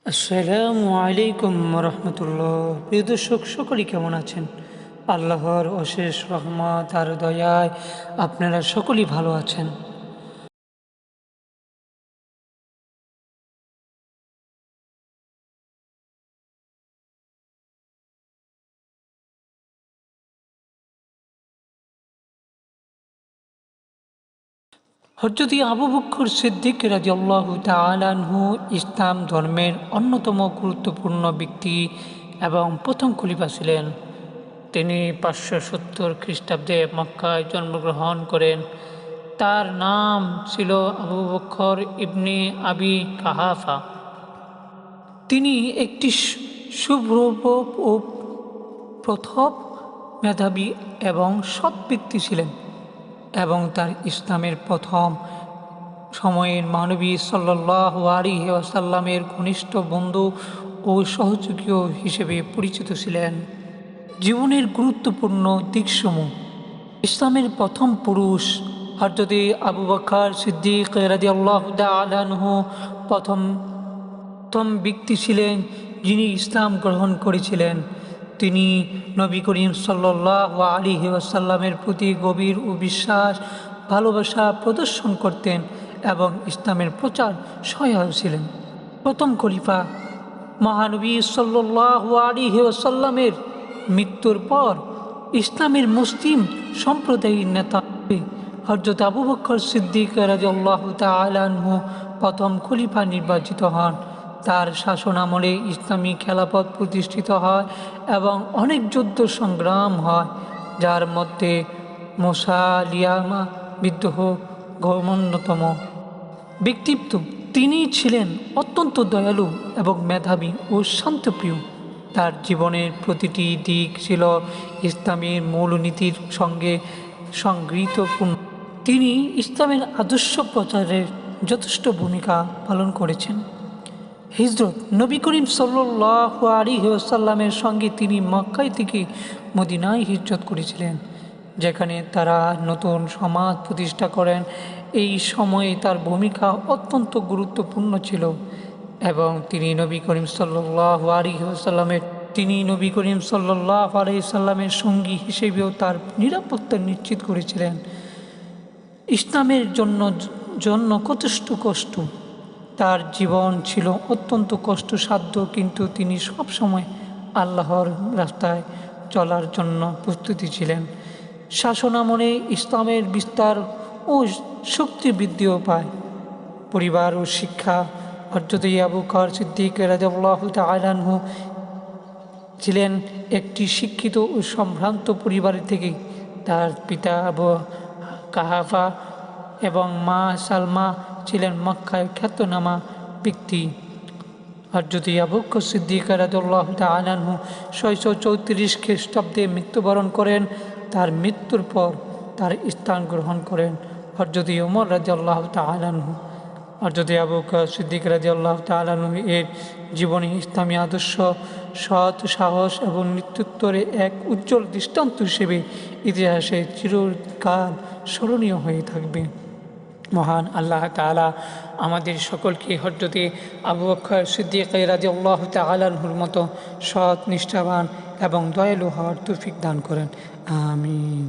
আসসালামু আলাইকুম রহমতুল্লাহ। প্রিয় দর্শক, সকলেই কেমন আছেন? আল্লাহর অশেষ রহমত আর দয়ায় আপনারা সকলেই ভালো আছেন। হযরত আবু বকর সিদ্দিক রাদিয়াল্লাহু তাআলা আনহু ইসলাম ধর্মের অন্যতম গুরুত্বপূর্ণ ব্যক্তি এবং প্রথম খলিফা ছিলেন। তিনি 570 খ্রিস্টাব্দে মক্কায় জন্মগ্রহণ করেন। তার নাম ছিল আবু বকর ইবনে আবি কাহাফা। তিনি একটি শুভ্র ও প্রথম মেধাবী এবং সৎ ব্যক্তি ছিলেন এবং তার ইসলামের প্রথম সময়ের মহানবী সাল্লাল্লাহু আলাইহি ওয়াসাল্লামের ঘনিষ্ঠ বন্ধু ও সহযোগী হিসেবে পরিচিত ছিলেন। জীবনের গুরুত্বপূর্ণ দিকসমূহ: ইসলামের প্রথম পুরুষ হযরত আবু বকর সিদ্দিক রাদিয়াল্লাহু তাআলা আনহু প্রথম ব্যক্তি ছিলেন যিনি ইসলাম গ্রহণ করেছিলেন। তিনি নবী করিম সাল্লাল্লাহু আলাইহি ওয়াসাল্লামের প্রতি গভীর ও বিশ্বাস ভালোবাসা প্রদর্শন করতেন এবং ইসলামের প্রচার সহায়ক ছিলেন। প্রথম খলিফা মহানবী সাল্লাল্লাহু আলাইহি ওয়াসাল্লামের মৃত্যুর পর ইসলামের মুসলিম সম্প্রদায়ের নেতা হযরত আবু বকর সিদ্দিক রাদিয়াল্লাহু তাআলা আনহু প্রথম খলিফা নির্বাচিত হন। তার শাসনামলে ইসলামী খেলাফত প্রতিষ্ঠিত হয় এবং অনেক যুদ্ধ সংগ্রাম হয়, যার মধ্যে মুসাইলামা বিদ্রোহ অন্যতম। ব্যক্তিত্ব: তিনি ছিলেন অত্যন্ত দয়ালু এবং মেধাবী ও শান্তপ্রিয়। তার জীবনের প্রতিটি দিক ছিল ইসলামের মূলনীতির সঙ্গে সংগৃহীতপূর্ণ। তিনি ইসলামের আদর্শ প্রচারের যথেষ্ট ভূমিকা পালন করেছেন। হিজরত: নবী করিম সাল্লাল্লাহু আলাইহি ওয়াসাল্লামের সঙ্গে তিনি মক্কা থেকে মদিনায় হিজরত করেছিলেন, যেখানে তারা নতুন সমাজ প্রতিষ্ঠা করেন। এই সময়ে তার ভূমিকা অত্যন্ত গুরুত্বপূর্ণ ছিল এবং তিনি নবী করিম সাল্লাল্লাহু আলাইহি ওয়াসাল্লামের সঙ্গী হিসেবেও তার নিরাপত্তা নিশ্চিত করেছিলেন। ইসলামের জন্য যথেষ্ট কষ্ট। তার জীবন ছিল অত্যন্ত কষ্টসাধ্য, কিন্তু তিনি সবসময় আল্লাহর রাস্তায় চলার জন্য প্রস্তুতি ছিলেন। শাসনামলে ইসলামের বিস্তার ও শক্তি বৃদ্ধিও পায়। পরিবার ও শিক্ষা: হযরত আবু বকর সিদ্দিক রাদিয়াল্লাহু তাআলা আনহু ছিলেন একটি শিক্ষিত ও সম্ভ্রান্ত পরিবার থেকে। তার পিতা আবু কাহাফা এবং মা সালমা ছিলেন মক্কায় খ্যাতনামা ব্যক্তি। হযরত আবু বকর সিদ্দিক রাদিয়াল্লাহু তাআলা আনহু 634 খ্রিস্টাব্দে মৃত্যুবরণ করেন। তার মৃত্যুর পর তার স্থান গ্রহণ করেন হযরত ওমর রাদিয়াল্লাহু তাআলা আনহু। হযরত আবু বকর সিদ্দিক রাদিয়াল্লাহু তাআলা আনহু এর জীবনে ইসলামী আদর্শ, সৎ, সাহস এবং নেতৃত্বের এক উজ্জ্বল দৃষ্টান্ত হিসেবে ইতিহাসে চিরকাল স্মরণীয় হয়ে থাকবে। মহান আল্লাহ তাআলা আমাদের সকলকে হযরত আবু বকর সিদ্দিক রাদিয়াল্লাহু তাআলা আনহুর মতো সৎ, নিষ্ঠাবান এবং দয়ালু হওয়ার তৌফিক দান করেন। আমিন।